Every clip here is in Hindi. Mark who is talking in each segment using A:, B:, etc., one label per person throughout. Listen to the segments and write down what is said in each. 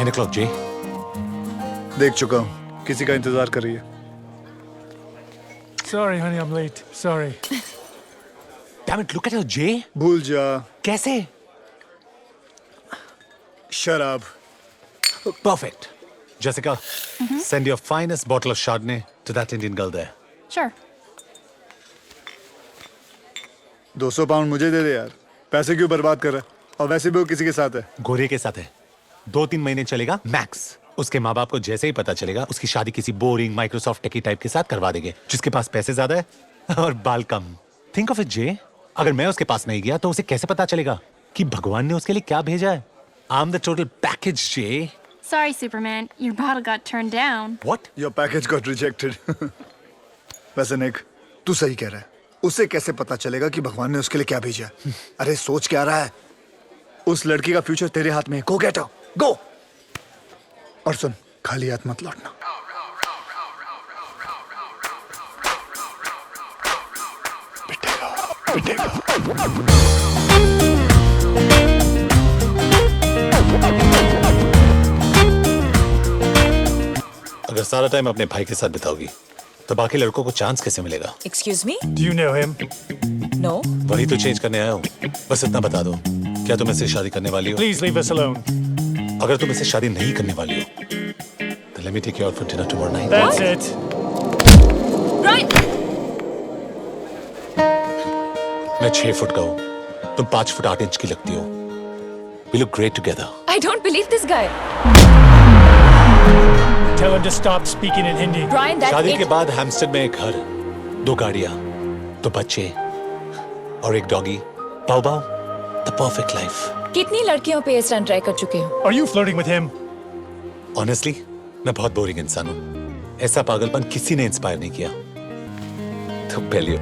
A: o'clock, Jay.
B: देख चुका हूँ, किसी का इंतजार कर रही है।
C: Sorry, honey, I'm late. Sorry.
A: Damn it, look at her, Jay.
B: भूल जा।
A: कैसे?
B: शराब।
A: Perfect. Jessica, send your finest bottle of Chardonnay to that Indian girl there.
D: Sure.
B: 200 pound मुझे दे दे यार। पैसे क्यों बर्बाद कर रहा है? और वैसे भी वो किसी के साथ है।
A: गोरे के साथ है। 2-3 महीने चलेगा मैक्स। उसके माँ बाप को जैसे ही पता चलेगा उसकी शादी किसी बोरिंग माइक्रोसॉफ्ट टेकी टाइप के साथ करवा देंगे जिसके पास पैसे ज्यादा है और बाल कम। थिंक ऑफ इट जे, अगर मैं उसके पास नहीं गया तो उसे कैसे पता चलेगा कि भगवान ने उसके लिए क्या भेजा है? I am the total package J.
D: Sorry, Superman. Your bottle got turned down.
A: What?
B: Your package got rejected. वैसे निक, तू सही कह रहा है। उसे कैसे पता चलेगा कि भगवान ने उसके लिए क्या भेजा? अरे सोच क्या रहा है? उस लड़की का फ्यूचर तेरे हाथ में है। Go get her. Go. और सुन, खाली हाथ मत लौटना। पिटेगा, पिटेगा।
A: अगर सारा टाइम अपने भाई के साथ बिताओगी तो बाकी लड़कों को चांस कैसे मिलेगा?
E: Excuse me?
C: Do you know him?
E: No.
A: वही तो चेंज करने आया हूँ। बस इतना बता दो, क्या तुम इससे शादी करने वाली हो?
C: Please leave us alone.
A: अगर तुम इससे शादी नहीं करने वाली हो तो let me take you out for dinner tomorrow night.
C: That's it.
E: Brian!
A: मैं 6 फुट का हूँ, तुम 5 फुट 8 इंच की लगती हो। We look great together.
E: I don't believe this guy.
C: Tell him to stop speaking in Hindi.
E: Brian, that's
A: शादी
E: it.
A: के बाद हैम्स्टर्ड में एक घर, 2 गाड़ियाँ, 2 बच्चे और एक डॉगी। बाउ बाउ, the perfect life.
E: कितनी लड़कियों पे ये स्टंट ट्राई कर चुके हो?
C: Are you flirting with him?
A: Honestly, मैं बहुत बोरिंग इंसान हूँ। ऐसा पागलपन किसी ने इंस्पायर नहीं किया। तो पहले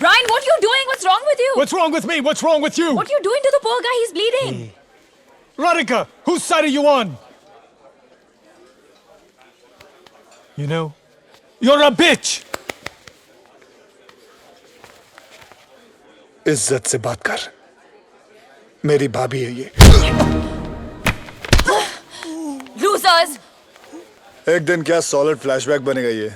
E: Brian, what are you doing? What's wrong with you?
C: What's wrong with me? What's wrong with you?
E: What are you doing to the poor guy? He's bleeding.
C: Radhika, whose side are you on? You know, you're a bitch.
B: इज्जत से बात कर। मेरी भाभी है ये।
E: Losers!
B: एक दिन क्या सॉलिड फ्लैशबैक बनेगा ये।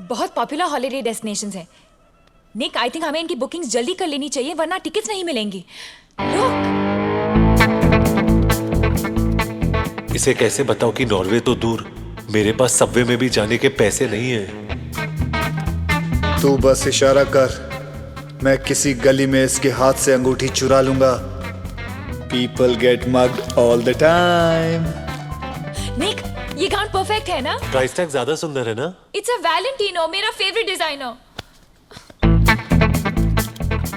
E: बहुत पॉपुलर हॉलिडे डेस्टिनेशंस हैं। निक, आई थिंक हमें इनकी बुकिंग्स जल्दी कर लेनी चाहिए वरना टिकट्स नहीं मिलेंगी। Look!
A: इसे कैसे बताओ कि नॉर्वे तो दूर, मेरे पास सबवे में भी जाने के पैसे नहीं हैं।
B: तू बस इशारा कर, मैं किसी गली में इसके हाथ से अंगूठी चुरा लूंगा। People get mugged all the time.
E: निक, ये गाउन परफेक्ट है ना?
A: प्राइस टैग ज्यादा सुंदर है ना?
E: It's a Valentino, मेरा फेवरेट डिजाइनर।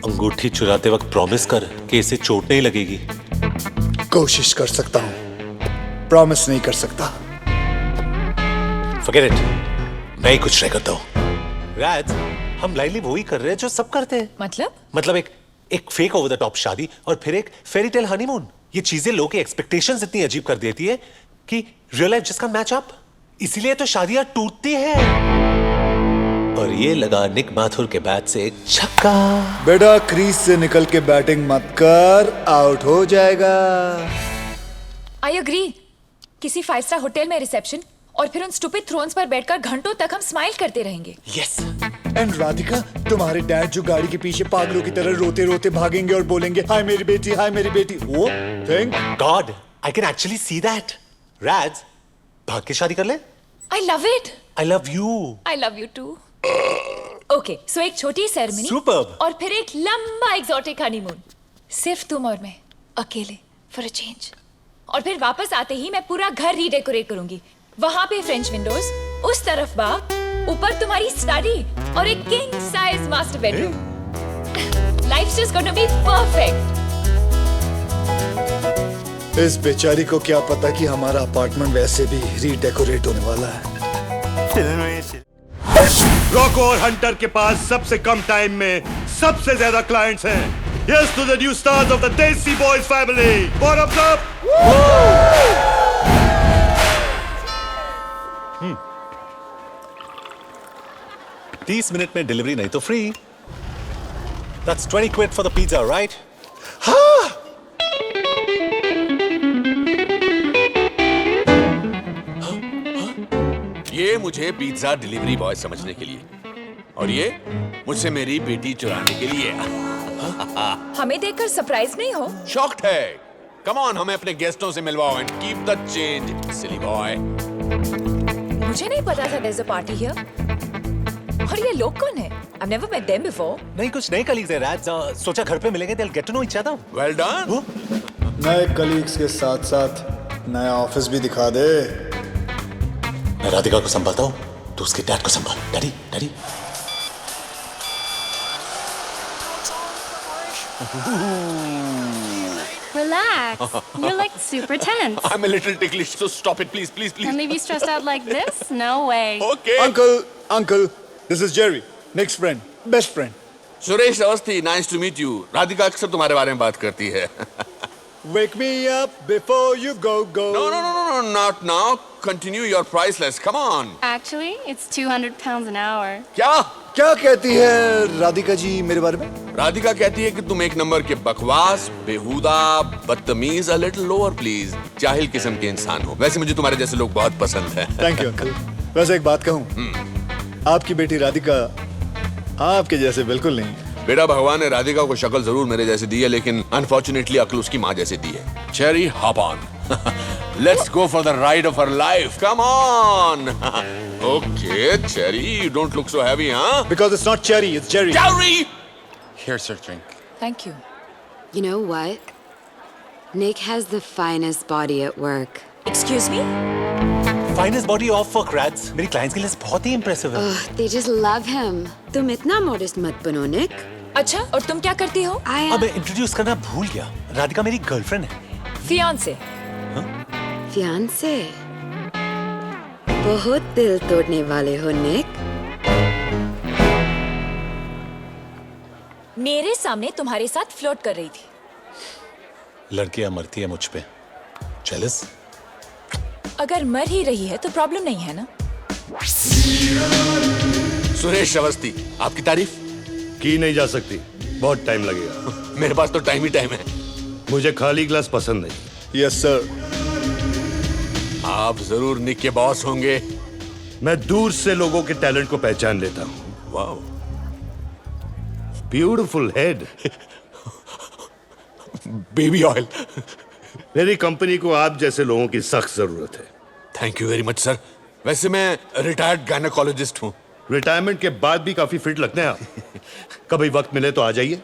A: अंगूठी चुराते वक्त प्रॉमिस कर कि इसे चोट नहीं लगेगी।
B: कोशिश कर सकता हूँ, प्रॉमिस नहीं कर सकता।
A: Forget it. मैं ही कुछ ट्राई करता हूँ। राज, हम लाइनली वही कर रहे हैं जो सब करते हैं। मतलब एक फेक ओवर द टॉप शादी और फिर एक फेरी टेल हनीमून। ये चीजें लोगों की एक्सपेक्टेशंस इतनी अजीब कर देती है कि रियल लाइफ जिसका मैच अप। इसीलिए तो शादियां टूटती हैं। और ये लगा निक माथुर के बैट से एक छक्का।
B: बेटा क्रीज से निकल के बैटिंग मत कर, आउट हो जाएगा।
E: I agree. किसी 5 स्टार होटल में रिसेप्शन और फिर उन स्टूपिड थ्रोन्स पर बैठकर घंटों तक हम स्माइल करते रहेंगे।
A: यस।
B: एंड राधिका, तुम्हारे डैड जो गाड़ी के पीछे पागलों की तरह रोते रोते भागेंगे और बोलेंगे हाय मेरी बेटी, हाय मेरी बेटी। वो thank
A: God, I can actually see that. Raj, भाग के शादी कर ले।
E: I love it.
A: I love you.
E: I love you too. Okay, so एक छोटी सेरेमनी
A: Superb.
E: और फिर एक लंबा एक्सोटिक हनीमून। सिर्फ तुम और मैं, अकेले, for a change. और फिर वापस आते ही मैं पूरा घर रीडेकोरेट करूंगी। वहां पे फ्रेंच विंडोज, उस तरफ बाग, ऊपर तुम्हारी स्टडी और एक king size master bedroom. Life's just gonna be perfect.
B: इस बेचारी को क्या पता कि हमारा अपार्टमेंट वैसे भी रीडेकोरेट होने वाला है।
F: रॉको और हंटर के पास सबसे कम टाइम में सबसे ज्यादा क्लाइंट्स हैं। Yes to the new stars of the Desi Boys family. Bottoms up.
A: 30 minute में डिलीवरी नहीं तो free. That's 20 quid for the pizza, right?
G: ये मुझे पिज्जा डिलीवरी बॉय समझने के लिए और ये मुझसे मेरी बेटी चुराने के लिए.
E: हमें देखकर सरप्राइज नहीं हो?
G: शॉक्ड है. कम ऑन, हमें अपने गेस्टों से मिलवाओ and keep the change, silly boy.
E: मुझे नहीं पता था there's a party here. और ये लोग कौन है? I've never met them before.
A: नहीं, कुछ नए कलीग्स हैं राज. सोचा घर पे मिलेंगे. They'll get to know each other.
G: Well done.
B: नए कलीग्स के साथ साथ नया ऑफिस भी दिखा दे.
A: मैं राधिका को संभालता हूँ, तो उसके डैड को संभाल. Daddy, daddy.
D: Relax. You're like super tense.
G: I'm a little ticklish, so stop it, please, please, please.
D: Can leave you stressed out like this? No way.
G: Okay.
B: Uncle, this is Jerry, Nick's friend, best friend.
G: Suresh Awasthi, nice to meet you. Radhika अक्सर तुम्हारे बारे में बात करती है.
B: Wake me up before you go.
G: No, not now. Continue your priceless. Come on.
D: Actually, it's 200 pounds an hour.
B: क्या कहती है राधिका जी मेरे बारे में?
G: राधिका कहती है कि तुम एक नंबर के बकवास, बेहुदा, बदतमीज, a little lower please, जाहिल किस्म के इंसान हो. वैसे मुझे तुम्हारे जैसे लोग बहुत पसंद हैं.
B: Thank you uncle. वैसे एक बात कहूँ, आपकी बेटी राधिका आपके जैसे बिल्कुल नहीं है.
G: बेटा, भगवान ने राधिका को शक्ल जरूर मेरे जैसे दी है, लेकिन अनफॉर्चुनेटली अक्ल उसकी माँ जैसे दी है. Cherry, hop on. Let's go for the ride of her life. Come on. Okay, Cherry, you don't look so heavy, huh?
B: Because it's not cherry, it's Jerry.
G: Jerry!
H: Here's your drink.
E: Thank you.
I: You know what? Nick has the finest body at work.
E: Excuse me?
A: Finest body of work, Rads. मेरी clients की लिस्ट बहुत ही impressive है.
I: They just love him. तुम इतना modest मत बनो, Nick.
E: अच्छा, और तुम क्या करती हो?
A: अब मैं इंट्रोड्यूस करना भूल गया. राधिका मेरी गर्लफ्रेंड है.
E: Fiance.
I: Fiancé. बहुत दिल तोड़ने वाले हो, Nick.
E: मेरे सामने तुम्हारे साथ फ्लोट कर रही थी.
A: लड़कियां मरती है मुझ पे. Jealous?
E: अगर मर ही रही है तो प्रॉब्लम नहीं है ना?
G: सुरेश अवस्थी, आपकी तारीफ
F: की नहीं जा सकती. बहुत टाइम लगेगा.
G: मेरे पास तो टाइम ही टाइम है.
F: मुझे खाली ग्लास पसंद नहीं.
B: Yes sir.
G: आप जरूर निक के बॉस होंगे.
F: मैं दूर से लोगों के टैलेंट को पहचान लेता हूँ.
G: Wow,
F: beautiful head.
G: Baby oil.
F: मेरी कंपनी को आप जैसे लोगों की सख्त जरूरत है.
G: Thank you very much sir. वैसे मैं रिटायर्ड गायनेकोलॉजिस्ट हूँ.
F: रिटायरमेंट के बाद भी काफी फिट लगते हैं आप. कभी वक्त मिले तो आ जाइए.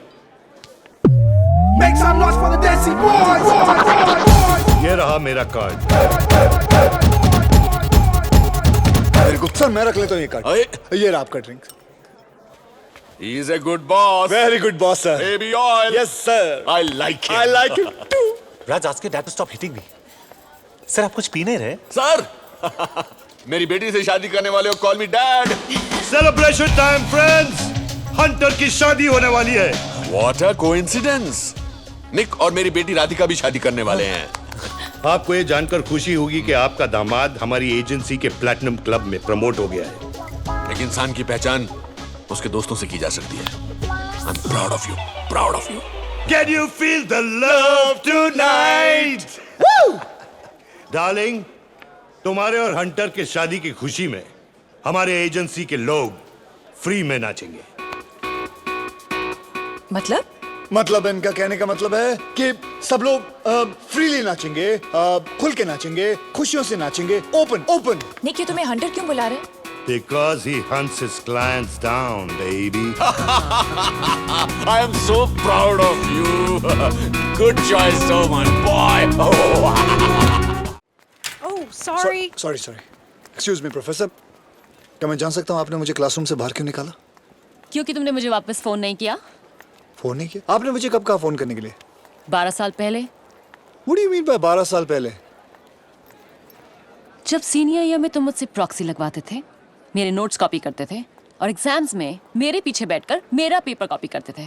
C: Make some noise for the Desi boys!
F: ये रहा मेरा कार्ड.
B: वेरी गुड सर, मैं रख लेता हूँ ये कार्ड.
G: अरे,
B: ये रहा आपका drink.
G: he is a good boss.
B: Very good boss sir.
G: Baby oil.
B: Yes sir.
G: I like him.
B: I like him too.
A: Raj, ask your dad to stop hitting me. Sir, आप कुछ पी नहीं रहे?
G: सर, मेरी बेटी से शादी करने वाले हो, call me dad.
F: Celebration time friends. Hunter की शादी होने वाली है.
G: What a coincidence. निक और मेरी बेटी राधिका भी शादी करने वाले हैं.
F: आपको ये जानकर खुशी होगी कि आपका दामाद हमारी एजेंसी के प्लैटिनम क्लब में प्रमोट हो गया है.
G: एक इंसान की पहचान उसके दोस्तों से की जा सकती है. I'm proud of you. Proud of you.
F: Can you feel the love tonight? Darling, तुम्हारे और हंटर के शादी की खुशी में हमारे एजेंसी के लोग फ्री में नाचेंगे.
B: मतलब इनका कहने का मतलब है कि सब लोग फ्रीली नाचेंगे, खुल के नाचेंगे, खुशियों से नाचेंगे, ओपन.
E: निक, ये तुम्हें हंटर क्यों बुला रहे?
F: Because he hunts his clients down, baby.
G: I am so proud of you. Good choice, so my boy.
D: Oh, sorry.
B: Sorry. Excuse me, professor. क्या मैं जान सकता हूँ आपने मुझे क्लासरूम से बाहर क्यों निकाला?
J: क्योंकि तुमने मुझे वापस फोन नहीं किया.
B: फोन नहीं किया? आपने मुझे कब कहा फोन करने के लिए?
J: 12 साल पहले.
B: What do you mean by 12 साल पहले?
J: जब सीनियर ईयर में तुम मुझसे प्रॉक्सी लगवाते थे, मेरे नोट्स कॉपी करते थे और एग्जाम्स में मेरे पीछे बैठकर मेरा पेपर कॉपी करते थे.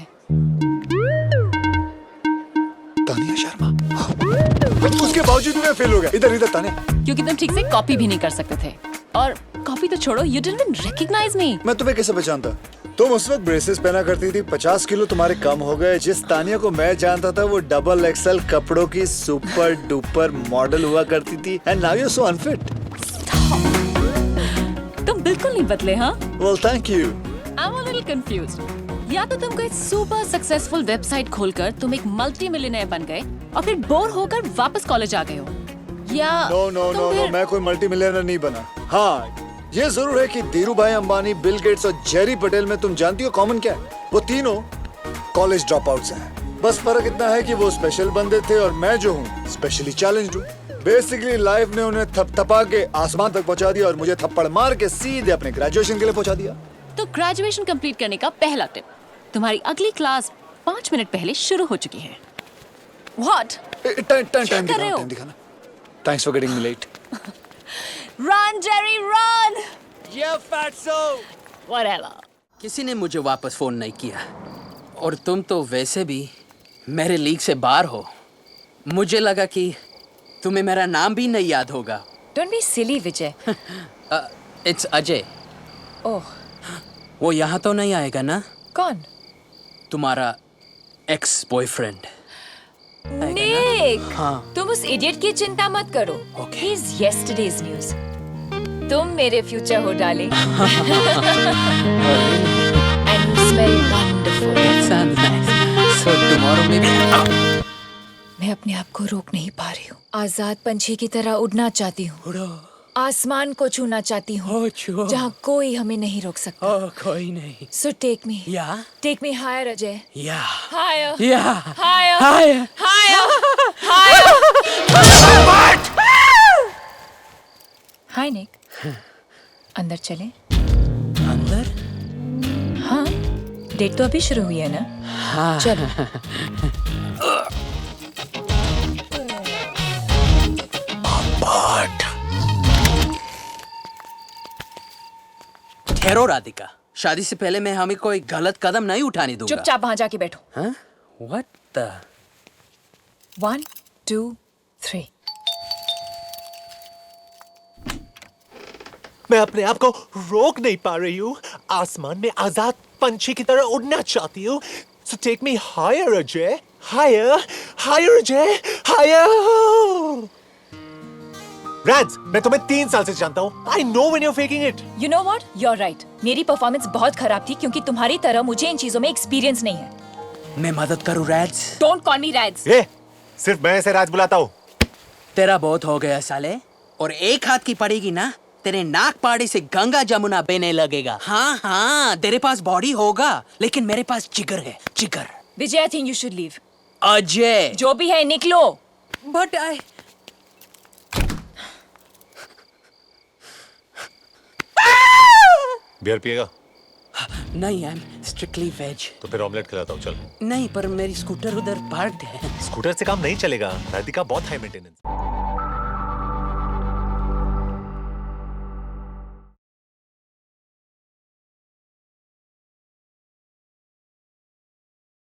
B: तानिया शर्मा. उसके बावजूद भी मैं फेल हो गया. इधर तानिया.
J: क्योंकि तुम ठीक से कॉपी भी नहीं कर सकते थे और कॉपी तो छोड़ो, you didn't even recognize me.
B: मैं तुम्हें कैसे पहचानता? तुम उस वक्त ब्रेसेस पहना करती थी, 50 किलो तुम्हारे कम हो गए। जिस तानिया को मैं जानता था वो डबल एक्सएल कपड़ों की सुपर डुपर मॉडल हुआ करती थी। And now you are so unfit.
J: तुम बिल्कुल नहीं बदले, हाँ?
B: Well, thank you.
J: I'm a little confused. या तो तुम कोई सुपर सक्सेसफुल वेबसाइट खोलकर तुम एक मल्टी मिलियनेयर बन गए और फिर बोर होकर वापस कॉलेज आ गए हो, या
B: नो, मैं कोई मल्टी मिलियनर नहीं बना। हाँ, ये जरूर है कि धीरू भाई अंबानी, बिल गेट्स और जेरी पटेल में तुम जानती हो कॉमन क्या है? वो तीनों कॉलेज ड्रॉप आउट्स हैं। बस फर्क इतना है कि वो स्पेशल बंदे थे और मैं जो हूँ स्पेशली चैलेंज्ड हूँ। बेसिकली लाइफ ने उन्हें थपथपा के आसमान तक पहुंचा दिया और मुझे थप्पड़ मार के सीधे अपने ग्रेजुएशन के लिए पहुंचा दिया।
J: तो ग्रेजुएशन कंप्लीट करने का पहला टिप, तुम्हारी अगली क्लास 5 मिनट पहले शुरू हो चुकी है। What?
B: टाइम दिखाना। Thanks for getting me late.
J: Run, Jerry, run!
B: Yeah, fatso.
J: Whatever.
K: किसी ने मुझे वापस फोन नहीं किया और तुम तो वैसे भी मेरे लीग से बाहर हो। मुझे लगा कि तुम्हें मेरा नाम भी नहीं याद होगा।
E: Don't be silly, Vijay.
K: It's Ajay.
E: ओह,
K: वो यहाँ तो नहीं आएगा ना?
E: कौन?
K: तुम्हारा एक्स बॉयफ्रेंड।
E: निक,
K: हाँ।
E: तुम उस इडियट की चिंता मत करो।
K: Okay.
E: He's yesterday's news. तुम मेरे फ्यूचर हो darling. And you smell wonderful.
K: Sounds nice. So tomorrow maybe.
E: मैं अपने आप को रोक नहीं पा रही हूँ। आजाद पंछी की तरह उड़ना चाहती हूँ।
K: उड़ो।
E: आसमान को छूना चाहती हूँ, जहाँ कोई हमें नहीं रोक सकता।
K: कोई नहीं।
E: So take me.
K: Yeah.
E: Take me higher, Ajay.
K: Yeah.
E: Higher.
K: Yeah.
E: Higher.
K: Higher.
E: Higher. Higher. Hi, Nick. अंदर चले?
K: अंदर?
E: हाँ, डेट तो अभी शुरू हुई है ना?
K: हाँ।
E: चलो।
K: ठहरो राधिका, शादी से पहले मैं हमें कोई गलत कदम नहीं उठाने दूंगा।
E: चुपचाप वहां जाके बैठो।
K: हाँ? What the?
E: 1, 2, 3.
A: मैं अपने आप को रोक नहीं पा रही हूँ। आसमान में आजाद पंछी की तरह उड़ना चाहती हूँ। So take me higher, Ajay. Higher, higher, Ajay, higher. Raj, मैं तुम्हें 3 साल से जानता हूँ। I know when you're faking it.
E: You know what? You're right. मेरी परफॉर्मेंस बहुत खराब थी क्योंकि तुम्हारी तरह मुझे इन चीजों में एक्सपीरियंस नहीं है।
K: मैं मदद करूँ राज?
E: Don't call me Raj.
A: ये सिर्फ मैं ऐसे राज बुलाता हूँ।
K: तेरा बहुत हो गया साले, और एक हाथ की पड़ेगी ना, तेरे नाक पाड़े से गंगा जमुना बहने लगेगा। हाँ, तेरे पास बॉडी होगा लेकिन मेरे पास जिगर है, जिगर।
E: विजय, I think you should leave.
K: Ajay,
E: जो भी है निकलो।
K: But I...
A: बियर पिएगा?
K: नहीं, आई एम स्ट्रिक्टली वेज।
A: तो फिर ऑमलेट खिलाता हूँ, चल।
K: नहीं, पर मेरी स्कूटर उधर पार्क्ड है।
A: स्कूटर से काम नहीं चलेगा, राधिका बहुत हाई मेंटेनेंस।